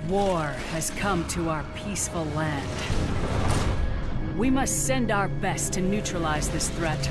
War has come to our peaceful land. We must send our best to neutralize this threat.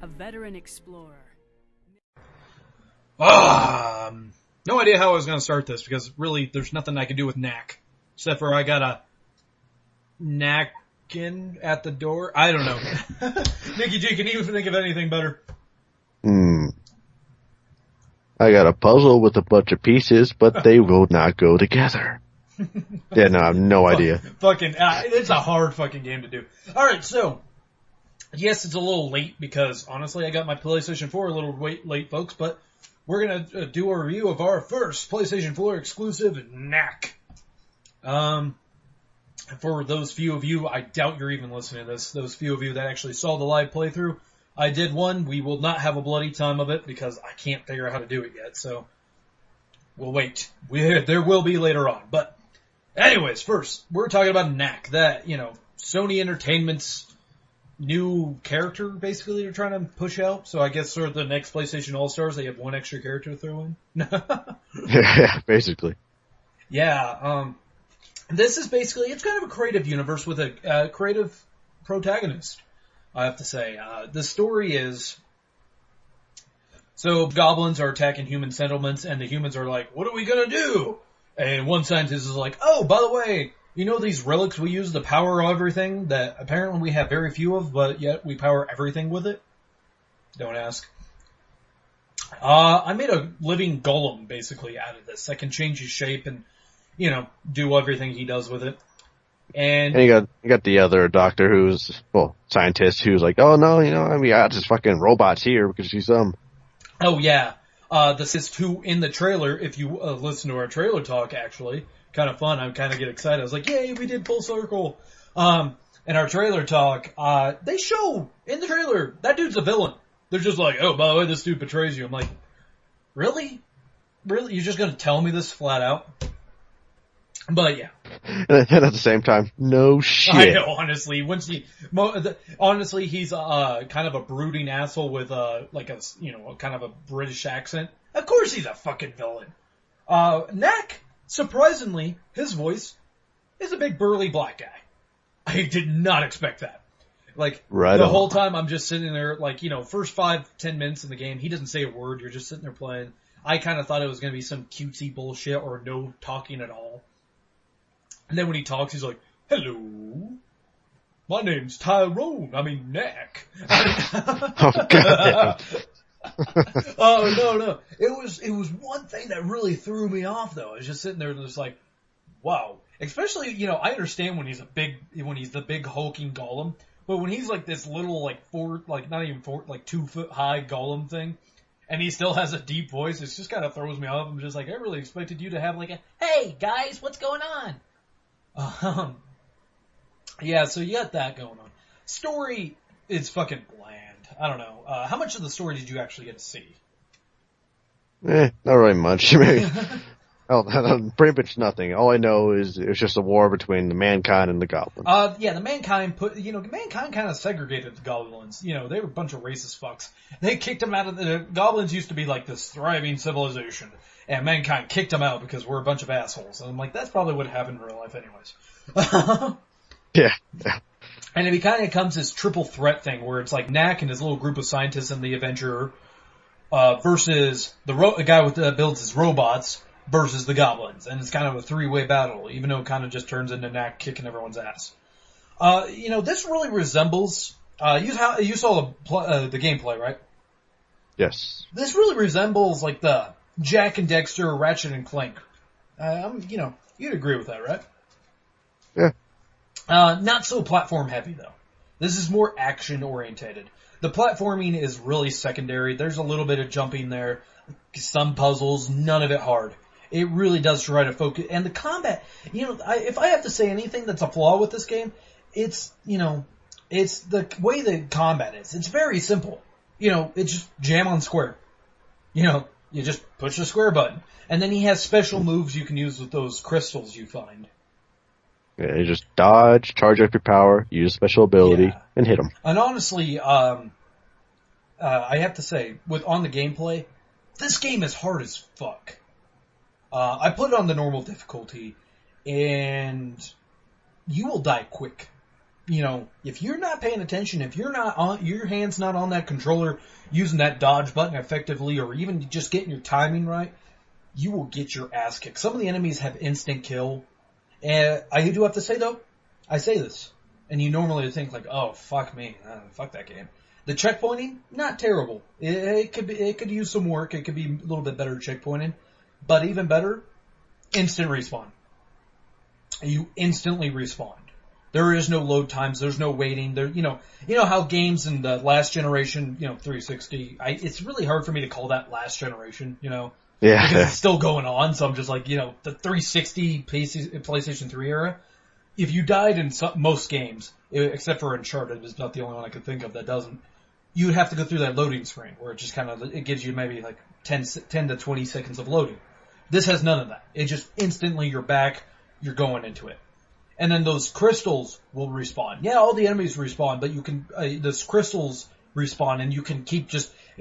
A veteran explorer. No idea how I was going to start this, because really there's nothing I can do with Knack. Except for I got a Knackin at the door. I don't know. Nicky G, can you think of anything better? I got a puzzle with a bunch of pieces, but they will not go together. Yeah, no, I have no idea. It's a hard fucking game to do. Alright, so, yes, it's a little late, because honestly I got my PlayStation 4 a little late, folks, but we're going to do a review of our first PlayStation 4 exclusive, Knack. For those few of you, I doubt you're even listening to this, those few of you that actually saw the live playthrough, I did one. We will not have a bloody time of it because I can't figure out how to do it yet, so we'll wait. There will be later on. But anyways, first, we're talking about Knack, that, Sony Entertainment's new character, basically, they're trying to push out. So I guess sort of the next PlayStation All-Stars, they have one extra character to throw in. Yeah, basically. Yeah, this is basically, it's kind of a creative universe with a creative protagonist, I have to say. The story is, so goblins are attacking human settlements, and the humans are like, what are we gonna do? And one scientist is like, oh, by the way, you know these relics we use to power everything that apparently we have very few of, but yet we power everything with it? Don't ask. I made a living golem, basically, out of this. I can change his shape and, do everything he does with it. And you got the other doctor scientist who's like, oh no, I got just fucking robots here because she's Oh yeah. This is who in the trailer, if you listen to our trailer talk, actually, kind of fun, I kind of get excited. I was like, yay, we did full circle. In our trailer talk, they show in the trailer, that dude's a villain. They're just like, oh, by the way, this dude betrays you. I'm like, really? Really? You're just gonna tell me this flat out? But yeah. And at the same time, no shit. I know, honestly. Honestly, he's kind of a brooding asshole with kind of a British accent. Of course he's a fucking villain. Knack, surprisingly, his voice is a big burly black guy. I did not expect that. Whole time I'm just sitting there, first 5-10 minutes in the game, he doesn't say a word, you're just sitting there playing. I kind of thought it was going to be some cutesy bullshit or no talking at all. And then when he talks, he's like, hello, my name's Tyrone, Knack. Oh, God. Oh, no. It was one thing that really threw me off, though. I was just sitting there and just like, wow. Especially, I understand when he's the big hulking golem, but when he's like this little, 2 foot high golem thing, and he still has a deep voice, it just kind of throws me off. I'm just like, I really expected you to have hey, guys, what's going on? Yeah, so you got that going on. Story is fucking bland. I don't know. How much of the story did you actually get to see? Not really much. Pretty much nothing. All I know is it was just a war between the mankind and the goblins. Yeah, the mankind mankind kind of segregated the goblins. They were a bunch of racist fucks. They kicked them out of the goblins used to be like this thriving civilization. And mankind kicked them out because we're a bunch of assholes. And I'm like, that's probably what happened in real life anyways. Yeah. And it kind of becomes this triple threat thing where it's like Knack and his little group of scientists and the Avenger versus the guy that builds his robots versus the goblins. And it's kind of a three-way battle, even though it kind of just turns into Knack kicking everyone's ass. This really resembles... you saw the gameplay, right? Yes. This really resembles the Jack and Dexter, Ratchet and Clank. You'd agree with that, right? Yeah. Not so platform heavy though. This is more action orientated. The platforming is really secondary. There's a little bit of jumping there, some puzzles, none of it hard. It really does try to focus, and the combat, if I have to say anything that's a flaw with this game, it's the way the combat is. It's very simple. It's just jam on square. You just push the square button. And then he has special moves you can use with those crystals you find. Yeah, you just dodge, charge up your power, use special ability, Yeah. and hit them. And honestly, I have to say, on the gameplay, this game is hard as fuck. I put it on the normal difficulty, and you will die quick. You know, if you're not paying attention, if you're not on, your hand's not on that controller, using that dodge button effectively, or even just getting your timing right, you will get your ass kicked. Some of the enemies have instant kill, and I do have to say though, I say this, and you normally think like, oh fuck me, fuck that game. The checkpointing, not terrible. It could use some work. It could be a little bit better checkpointing, but even better, instant respawn. You instantly respawn. There is no load times. There's no waiting. You know how games in the last generation, 360. It's really hard for me to call that last generation. Yeah. Because it's still going on. So I'm just like, the 360 PlayStation 3 era. If you died in most games, except for Uncharted, is not the only one I could think of that doesn't. You would have to go through that loading screen where it just it gives you maybe like 10 to 20 seconds of loading. This has none of that. It just instantly you're back. You're going into it. And then those crystals will respawn. Yeah, all the enemies respawn, but you can, those crystals respawn and you can keep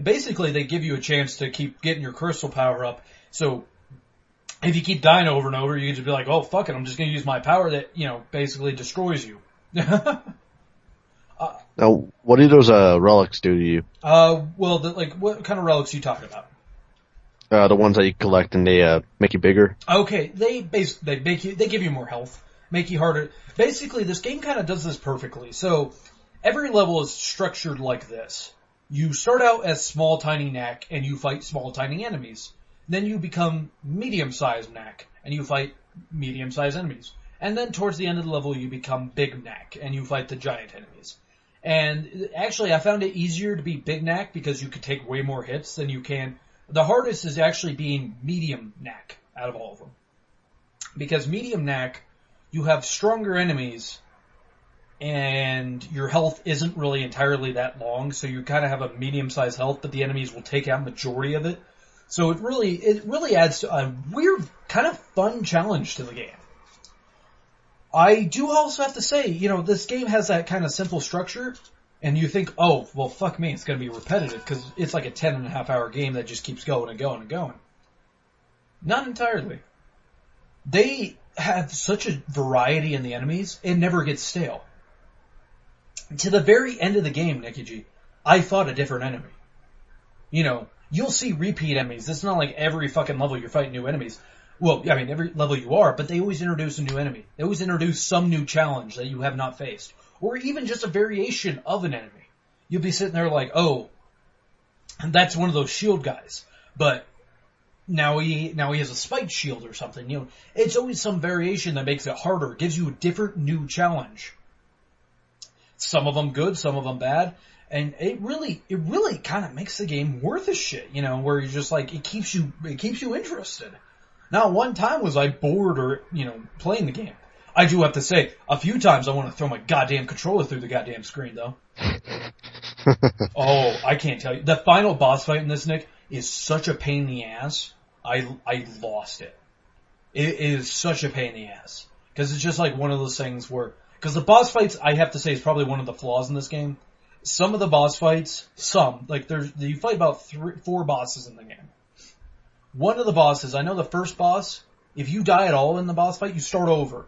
basically they give you a chance to keep getting your crystal power up. So, if you keep dying over and over, you can just be like, oh fuck it, I'm just gonna use my power that, basically destroys you. Now, what do those relics do to you? Well, what kind of relics are you talking about? The ones that you collect and they make you bigger? Okay, they give you more health. Make you harder. Basically, this game kind of does this perfectly. So, every level is structured like this. You start out as small, tiny Knack, and you fight small, tiny enemies. Then you become medium-sized Knack, and you fight medium-sized enemies. And then towards the end of the level, you become Big Knack, and you fight the giant enemies. And actually, I found it easier to be Big Knack because you could take way more hits than you can. The hardest is actually being medium Knack out of all of them. Because medium Knack, you have stronger enemies, and your health isn't really entirely that long, so you kind of have a medium-sized health, but the enemies will take out majority of it. So it really adds a weird, kind of fun challenge to the game. I do also have to say, this game has that kind of simple structure, and you think, oh, well, fuck me, it's going to be repetitive, because it's like a 10.5-hour game that just keeps going and going and going. Not entirely. They have such a variety in the enemies, it never gets stale. To the very end of the game, Nicky G, I fought a different enemy. You'll see repeat enemies. It's not like every fucking level you're fighting new enemies. Well, I mean, every level you are, but they always introduce a new enemy. They always introduce some new challenge that you have not faced. Or even just a variation of an enemy. You'll be sitting there like, oh, that's one of those shield guys. But now he has a spiked shield or something. It's always some variation that makes it harder. It gives you a different new challenge. Some of them good, some of them bad. And it really kind of makes the game worth a shit, where you're just like, it keeps you interested. Not one time was I bored or, playing the game. I do have to say, a few times I want to throw my goddamn controller through the goddamn screen, though. Oh, I can't tell you. The final boss fight in this, Nick, is such a pain in the ass. I lost it. It is such a pain in the ass. Because it's just like one of those things where, because the boss fights, I have to say, is probably one of the flaws in this game. Some of the boss fights, you fight about 4 bosses in the game. One of the bosses, I know the first boss, if you die at all in the boss fight, you start over.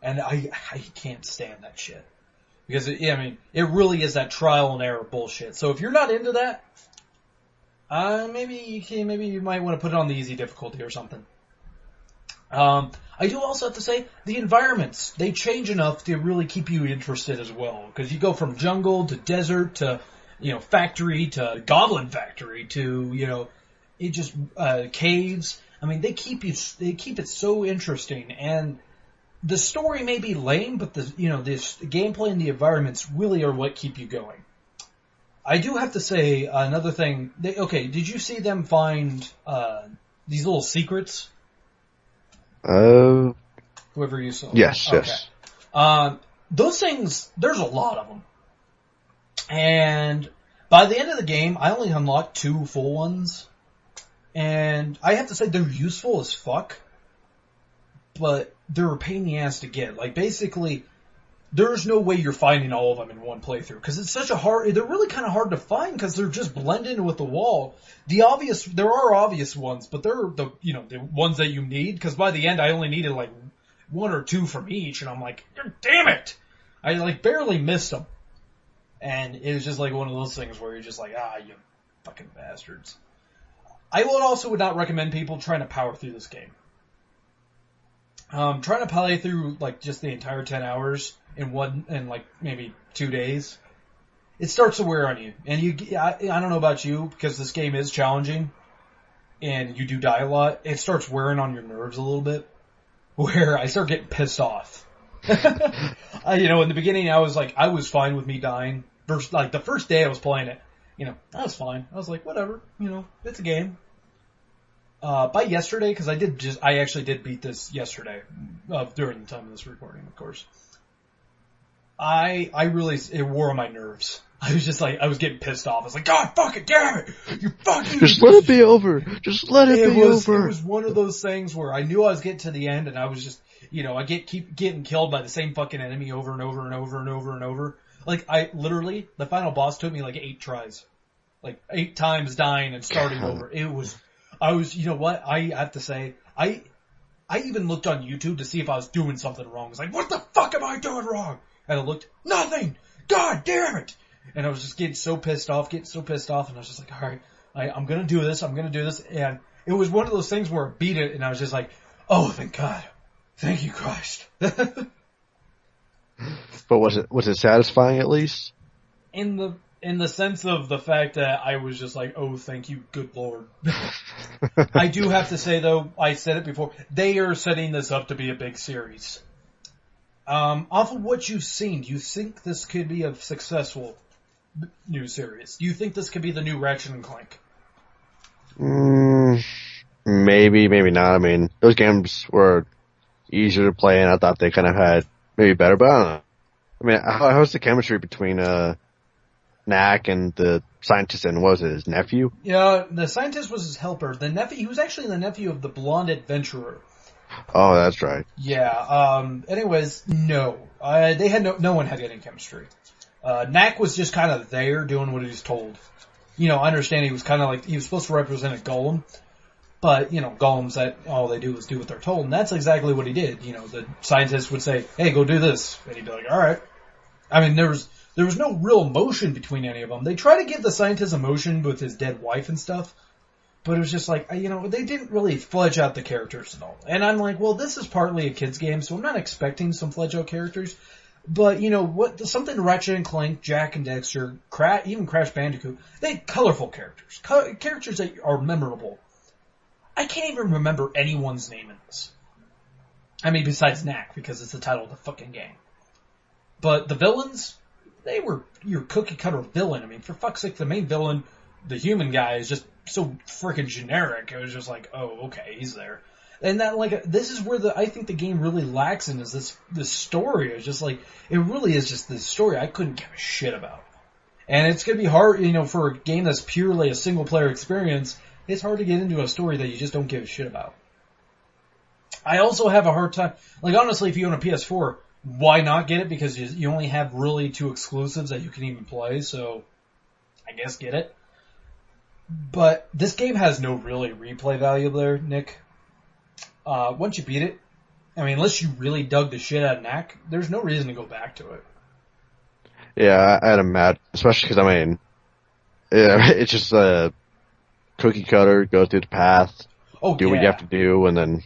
And I can't stand that shit. Because, it really is that trial and error bullshit. So if you're not into that, maybe you might want to put it on the easy difficulty or something. I do also have to say, the environments, they change enough to really keep you interested as well. Because you go from jungle to desert to, factory to goblin factory to, caves. They keep it so interesting. And the story may be lame, but this gameplay and the environments really are what keep you going. I do have to say another thing. Did you see them find, these little secrets? Whoever you saw. Yes, okay. Yes. Those things, there's a lot of them. And by the end of the game, I only unlocked 2 full ones. And I have to say they're useful as fuck. But they're a pain in the ass to get. Like, basically, there's no way you're finding all of them in one playthrough, because it's such a hard, they're really kind of hard to find, because they're just blended in with the wall. There are obvious ones, but they're the ones that you need, because by the end I only needed like 1 or 2 from each, and I'm like, damn it! I like barely missed them. And it was just like one of those things where you're just like, you fucking bastards. I would not recommend people trying to power through this game. Trying to play through like just the entire 10 hours in like maybe 2 days, it starts to wear on you. And I don't know about you, because this game is challenging and you do die a lot, it starts wearing on your nerves a little bit, where I start getting pissed off. In the beginning I was fine with me dying. The first day I was playing it, I was fine. I was like, whatever, it's a game. By yesterday, because I actually did beat this yesterday, during the time of this recording, of course. It wore on my nerves. I was just like, I was getting pissed off. I was like, God fucking damn it! You fucking... Just let it be over! Just let it be over! It was one of those things where I knew I was getting to the end, and I was just, keep getting killed by the same fucking enemy over and over and over and over and over. Like, the final boss took me like 8 tries. Like, 8 times dying and starting over. You know what? I have to say, I even looked on YouTube to see if I was doing something wrong. I was like, what the fuck am I doing wrong? And I looked, nothing! God damn it! And I was just getting so pissed off, and I was just like, alright, I'm gonna do this, and it was one of those things where I beat it, and I was just like, oh, thank God. Thank you, Christ. But was it satisfying at least? In the sense of the fact that I was just like, oh, thank you, good Lord. I do have to say, though, I said it before, they are setting this up to be a big series. Off of what you've seen, do you think this could be a successful new series? Do you think this could be the new Ratchet and Clank? Maybe, maybe not. I mean, those games were easier to play, and I thought they kind of had maybe better, but I don't know. I mean, how's the chemistry between Knack and the scientist, and what was it, his nephew? Yeah, the scientist was his helper. He was actually the nephew of the blonde adventurer. Oh, that's right. Yeah, anyways, no. They had no one had any chemistry. Knack was just kind of there doing what he was told. I understand he was kind of like, he was supposed to represent a golem, but, golems, that all they do is do what they're told, and that's exactly what he did. The scientist would say, hey, go do this, and he'd be like, alright. I mean, there was no real emotion between any of them. They try to give the scientist emotion with his dead wife and stuff, but it was just like, they didn't really fledge out the characters at all. And I'm like, well, this is partly a kid's game, so I'm not expecting some fledged out characters. But, something Ratchet and Clank, Jak and Daxter, even Crash Bandicoot, they had colorful characters. Characters that are memorable. I can't even remember anyone's name in this. I mean, besides Knack, because it's the title of the fucking game. But the villains, they were your cookie cutter villain. I mean, for fuck's sake, the main villain, the human guy, is just so freaking generic. It was just like, oh, okay, he's there. And that, this is where I think the game really lacks in, is this story. It's just like, it really is just this story I couldn't give a shit about. And it's gonna be hard, for a game that's purely a single player experience, it's hard to get into a story that you just don't give a shit about. I also have a hard time, honestly, if you own a PS4, why not get it? Because you only have really 2 exclusives that you can even play, so I guess get it. But this game has no really replay value there, Nick. Once you beat it, I mean, unless you really dug the shit out of Knack, there's no reason to go back to it. Yeah, I'd imagine, especially because, I mean, it's just a cookie cutter, go through the path, what you have to do, and then,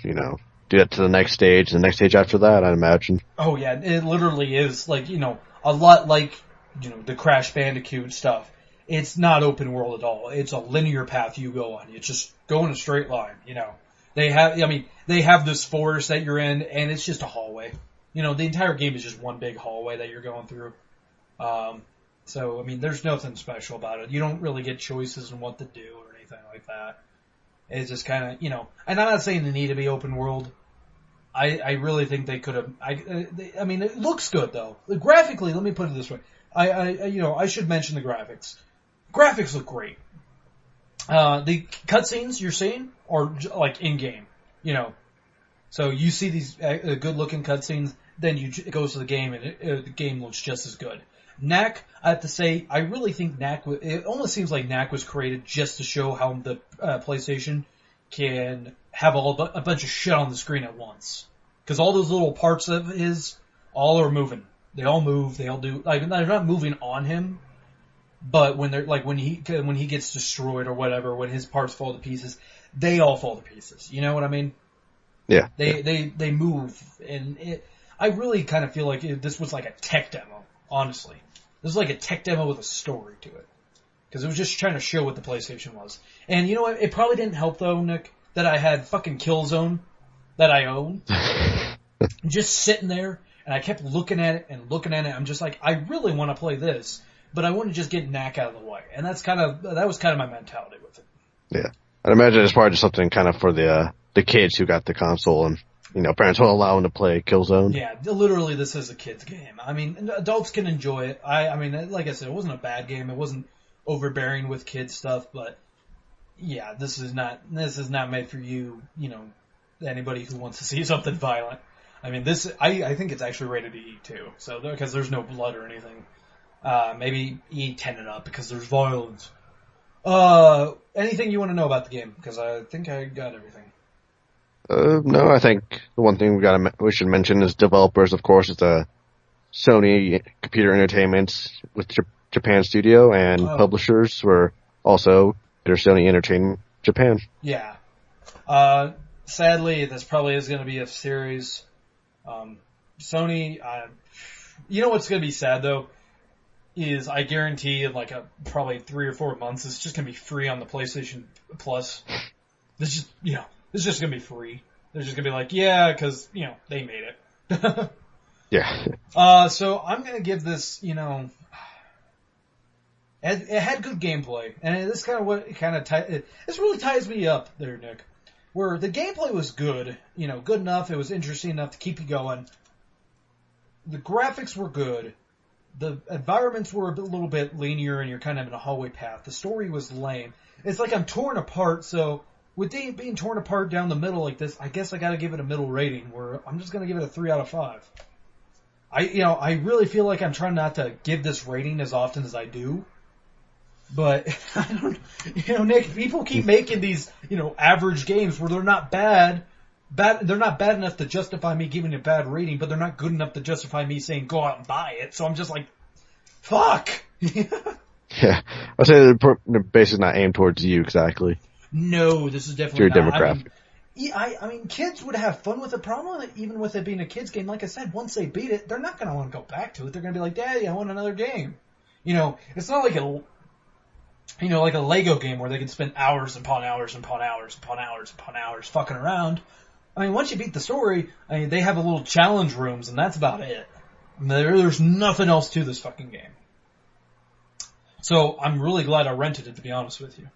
do that to the next stage, and the next stage after that, I'd imagine. Oh yeah, it literally is, a lot like, the Crash Bandicoot stuff. It's not open world at all. It's a linear path you go on. You just go in a straight line, They have this forest that you're in, and it's just a hallway. The entire game is just one big hallway that you're going through. So, I mean, there's nothing special about it. You don't really get choices on what to do or anything like that. It's just kind of, and I'm not saying they need to be open world. I really think they could have, I mean, it looks good though. Graphically, let me put it this way. I should mention the graphics. Graphics look great. The cutscenes you're seeing are in game, So you see these good-looking cutscenes, then it goes to the game, and the game looks just as good. Knack, I have to say, I really think Knack, it almost seems like Knack was created just to show how the PlayStation can have a bunch of shit on the screen at once. Because all those little parts of his, all are moving. They all move, they all do, like, they're not moving on him, but when they're, like, when he gets destroyed or whatever, when his parts fall to pieces, they all fall to pieces. You know what I mean? Yeah. They move, and I really kind of feel like this was like a tech demo, honestly. This was like a tech demo with a story to it. Because it was just trying to show what the PlayStation was. And you know what? It probably didn't help, though, Nick, that I had fucking Killzone that I own. Just sitting there, and I kept looking at it and looking at it. I'm just like, I really want to play this, but I want to just get Knack out of the way. And that was kind of my mentality with it. Yeah. I'd imagine it's probably just something kind of for the kids who got the console and, you know, parents won't allow them to play Killzone. Yeah, literally this is a kid's game. I mean, adults can enjoy it. I mean, like I said, it wasn't a bad game. It wasn't overbearing with kids stuff, but yeah, this is not made for you know, anybody who wants to see something violent. I mean, I think it's actually rated E too, so because there's no blood or anything. Maybe E10 and up because there's violence. Anything you want to know about the game? Because I think I got everything. No, I think the one thing we should mention is developers, of course, it's a Sony Computer Entertainment with Japan Studio, and publishers were also their Sony Entertainment Japan. Yeah. Sadly, this probably is going to be a series. Sony, you know what's going to be sad though? Is I guarantee in like probably 3 or 4 months, it's just going to be free on the PlayStation Plus. It's just going to be free. They're just going to be like, yeah, because, you know, they made it. Yeah. So I'm going to give this, you know, it had good gameplay. And this kind of this really ties me up there, Nick. Where the gameplay was good, you know, good enough, it was interesting enough to keep you going. The graphics were good. The environments were a little bit linear and you're kind of in a hallway path. The story was lame. It's like I'm torn apart, so with being torn apart down the middle like this, I guess I gotta give it a middle rating where I'm just gonna give it a 3 out of 5. I really feel like I'm trying not to give this rating as often as I do. But, I don't, you know, Nick, people keep making these, you know, average games where they're not bad. They're not bad enough to justify me giving it a bad rating, but they're not good enough to justify me saying go out and buy it. So I'm just like, fuck. Yeah. I'd say they're basically not aimed towards you exactly. No, this is definitely your not. demographic. I mean, kids would have fun with the problem, even with it being a kid's game. Like I said, once they beat it, they're not going to want to go back to it. They're going to be like, Daddy, I want another game. You know, it's not like like a Lego game where they can spend hours upon hours upon hours upon hours upon hours fucking around. I mean, once you beat the story, I mean, they have a little challenge rooms, and that's about it. There's nothing else to this fucking game. So I'm really glad I rented it, to be honest with you.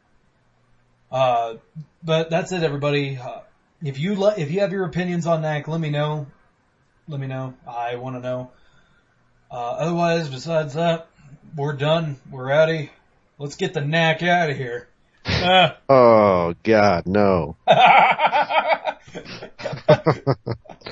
But that's it, everybody. If you have your opinions on Knack, let me know. Let me know. I want to know. Otherwise, besides that, we're done. We're outie. Let's get the Knack out of here. Oh, God, no.